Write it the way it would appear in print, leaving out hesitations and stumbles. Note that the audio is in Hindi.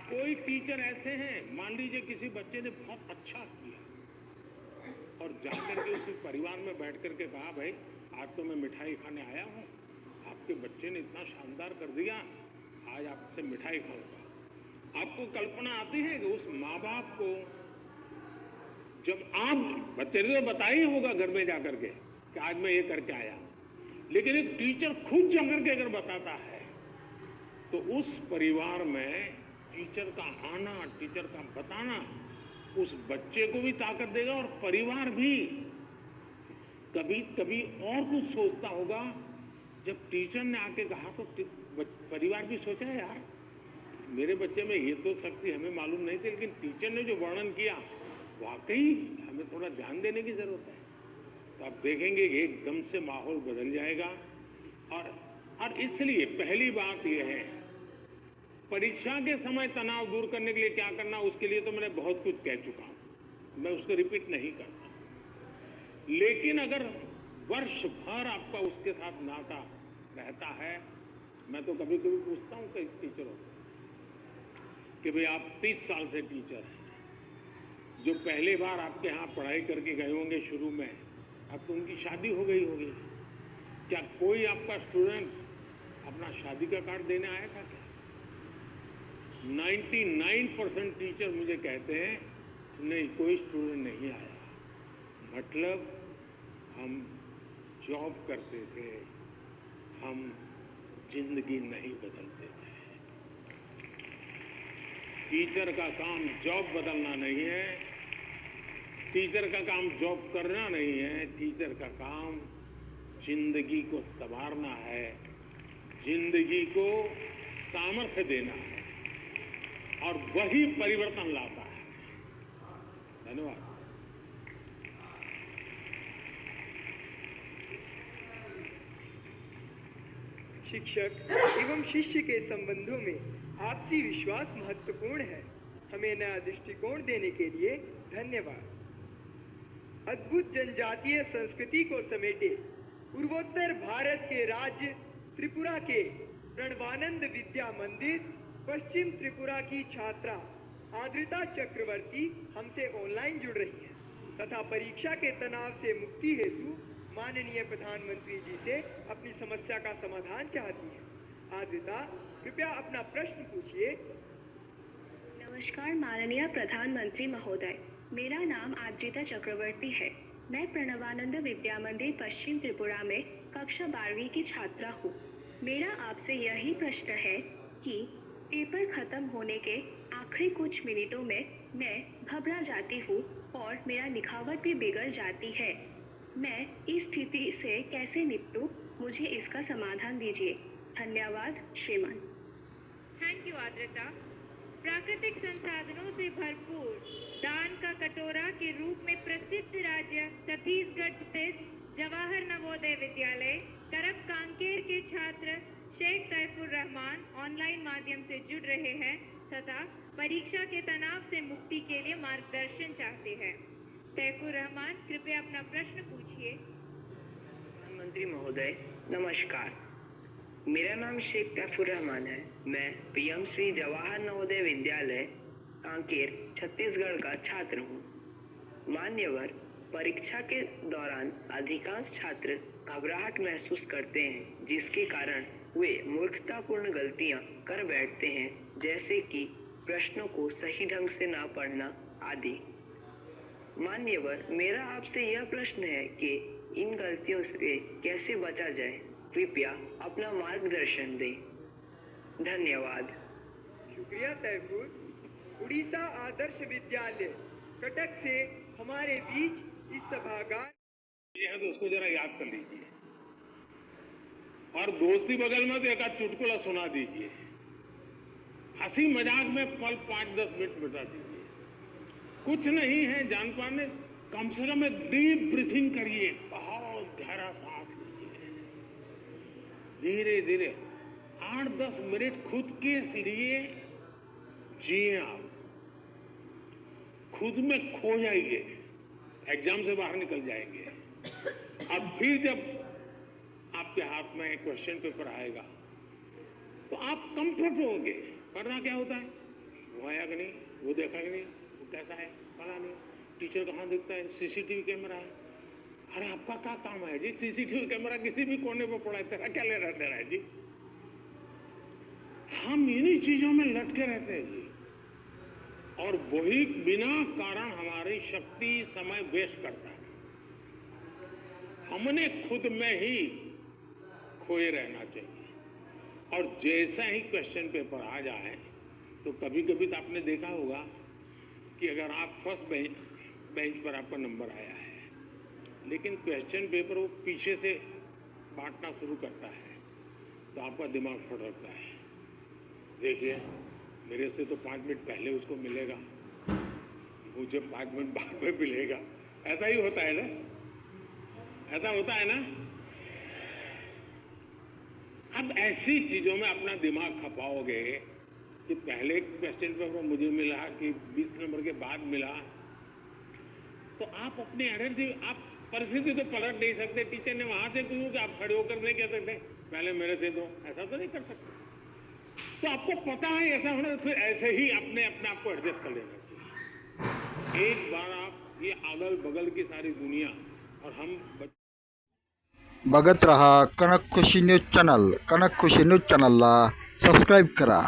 कोई टीचर ऐसे हैं, मान लीजिए किसी बच्चे ने बहुत अच्छा किया और जाकर के उसी परिवार में बैठ करके कहा, भाई आज तो मैं मिठाई खाने आया हूँ, आपके बच्चे ने इतना शानदार कर दिया, आज आपसे मिठाई खाऊंगा। आपको कल्पना आती है कि उस माँ बाप को, जब आप बच्चे ने तो बताया ही होगा घर में जाकर के कि आज मैं ये करके आया, लेकिन एक टीचर खुद जाकर के अगर बताता है तो उस परिवार में टीचर का आना, टीचर का बताना उस बच्चे को भी ताकत देगा और परिवार भी कभी कभी और कुछ सोचता होगा। जब टीचर ने आके कहा तो परिवार भी सोचा, यार मेरे बच्चे में ये तो शक्ति हमें मालूम नहीं थी, लेकिन टीचर ने जो वर्णन किया वाकई हमें थोड़ा ध्यान देने की जरूरत है। तो आप देखेंगे कि एकदम से माहौल बदल जाएगा। और इसलिए पहली बात यह है, परीक्षा के समय तनाव दूर करने के लिए क्या करना, उसके लिए तो मैंने बहुत कुछ कह चुका हूं, मैं उसको रिपीट नहीं करता। लेकिन अगर वर्ष भर आपका उसके साथ नाता रहता है, मैं तो कभी कभी पूछता हूं कई टीचरों को कि भाई आप 30 साल से टीचर हैं, जो पहली बार आपके यहाँ पढ़ाई करके गए होंगे शुरू में, अब तो उनकी शादी हो गई होगी, क्या कोई आपका स्टूडेंट अपना शादी का कार्ड देने आया था क्या? 99% टीचर मुझे कहते हैं नहीं, कोई स्टूडेंट नहीं आया। मतलब हम जॉब करते थे, हम जिंदगी नहीं बदलते थे। टीचर का काम जॉब बदलना नहीं है, टीचर का काम जॉब करना नहीं है, टीचर का काम जिंदगी को संवारना है, जिंदगी को सामर्थ्य देना है, और वही परिवर्तन लाता है। धन्यवाद। शिक्षक एवं शिष्य के संबंधों में आपसी विश्वास महत्वपूर्ण है। हमें नया दृष्टिकोण देने के लिए धन्यवाद। अद्भुत जनजातीय संस्कृति को समेटे पूर्वोत्तर भारत के राज्य त्रिपुरा के प्रणवानंद विद्या मंदिर पश्चिम त्रिपुरा की छात्रा आद्रिता चक्रवर्ती हमसे ऑनलाइन जुड़ रही हैं तथा परीक्षा के तनाव से मुक्ति हेतु माननीय प्रधानमंत्री जी से अपनी समस्या का समाधान चाहती हैं। आद्रिता, कृपया अपना प्रश्न पूछिए। नमस्कार माननीय प्रधानमंत्री महोदय, मेरा नाम आद्रिता चक्रवर्ती है। मैं प्रणवानंद विद्या मंदिर पश्चिम त्रिपुरा में कक्षा 12वीं की छात्रा हूँ। मेरा आपसे यही प्रश्न है कि पेपर खत्म होने के आखिरी कुछ मिनटों में मैं घबरा जाती हूँ और मेरा लिखावट भी बिगड़ जाती है। मैं इस स्थिति से कैसे निपटूं? मुझे इसका समाधान दीजिए। धन्यवाद श्रीमान। Thank you Adrita. प्राकृतिक संसाधनों से भरपूर दान का कटोरा के रूप में प्रसिद्ध राज्य छत्तीसगढ़ स्थित जवाहर नवोदय विद्यालय करप कांकेर के छात्र शेख तैफुर रहमान ऑनलाइन माध्यम से जुड़ रहे हैं तथा परीक्षा के तनाव से मुक्ति के लिए मार्गदर्शन चाहते हैं। तैफुर रहमान, कृपया अपना प्रश्न पूछिए। प्रधानमंत्री महोदय नमस्कार, मेरा नाम शेख तैफुर रहमान है। मैं पीएम श्री जवाहर नवोदय विद्यालय कांकेर छत्तीसगढ़ का छात्र हूँ। मान्यवर, परीक्षा के दौरान अधिकांश छात्र घबराहट महसूस करते हैं, जिसके कारण वे मूर्खतापूर्ण गलतियां कर बैठते हैं, जैसे कि प्रश्नों को सही ढंग से ना पढ़ना आदि। मान्यवर, मेरा आपसे यह प्रश्न है कि इन गलतियों से कैसे बचा जाए। कृपया अपना मार्गदर्शन दें। धन्यवाद। शुक्रिया तैफुर। उड़ीसा आदर्श विद्यालय कटक से हमारे बीच इस सभागार यह तो उसको जरा याद कर लीजिए और दोस्ती बगल में तो एक आध चुटकुला सुना दीजिए। हंसी मजाक में पल 5-10 मिनट बिता दीजिए। कुछ नहीं है जान पाने, कम से कम एक डीप ब्रीथिंग करिए, बहुत गहरा सांस लीजिए, धीरे धीरे 8-10 मिनट खुद के लिए जिए। आप खुद में खो जाइए, एग्जाम से बाहर निकल जाएंगे। अब फिर जब आपके हाथ में क्वेश्चन पेपर आएगा तो आप कंफर्ट होंगे। पढ़ना क्या होता है? वो आया कि नहीं, वो देखा कि नहीं, वो कैसा है, पता नहीं, टीचर कहाँ दिखता है, सीसीटीवी कैमरा है। अरे आपका क्या काम है जी, सीसीटीवी कैमरा किसी भी कोने पर पड़ा है, तेरा क्या लेना देना है जी। हम इन्हीं चीजों में लटके रहते हैं जी, और वही बिना कारण हमारी शक्ति समय वेस्ट करता है। हमने खुद में ही खोए रहना चाहिए, और जैसा ही क्वेश्चन पेपर आ जाए तो कभी कभी तो आपने देखा होगा कि अगर आप फर्स्ट बेंच पर आपका नंबर आया है, लेकिन क्वेश्चन पेपर वो पीछे से बांटना शुरू करता है, तो आपका दिमाग फटकता है। देखिए, मेरे से तो 5 मिनट पहले उसको मिलेगा, मुझे 5 मिनट बाद में मिलेगा। ऐसा ही होता है ना, ऐसा होता है ना। अब ऐसी चीजों में अपना दिमाग खपाओगे कि पहले क्वेश्चन पेपर मुझे मिला कि 20 नंबर के बाद मिला, तो आप अपनी एनर्जी, आप परिस्थिति तो पलट नहीं सकते। टीचर ने वहां से पूछा कि आप खड़े होकर नहीं कह सकते पहले मेरे से दो, ऐसा तो नहीं कर सकते। तो आपको पता है ऐसा होना, फिर ऐसे ही अपने आप को एडजस्ट कर लेना चाहिए। एक बार आप ये अगल बगल की सारी दुनिया और हम बघत रहा कनक खुशी न्यूज चॅनल. कनक खुशी न्यूज चॅनलला सबस्क्राईब करा.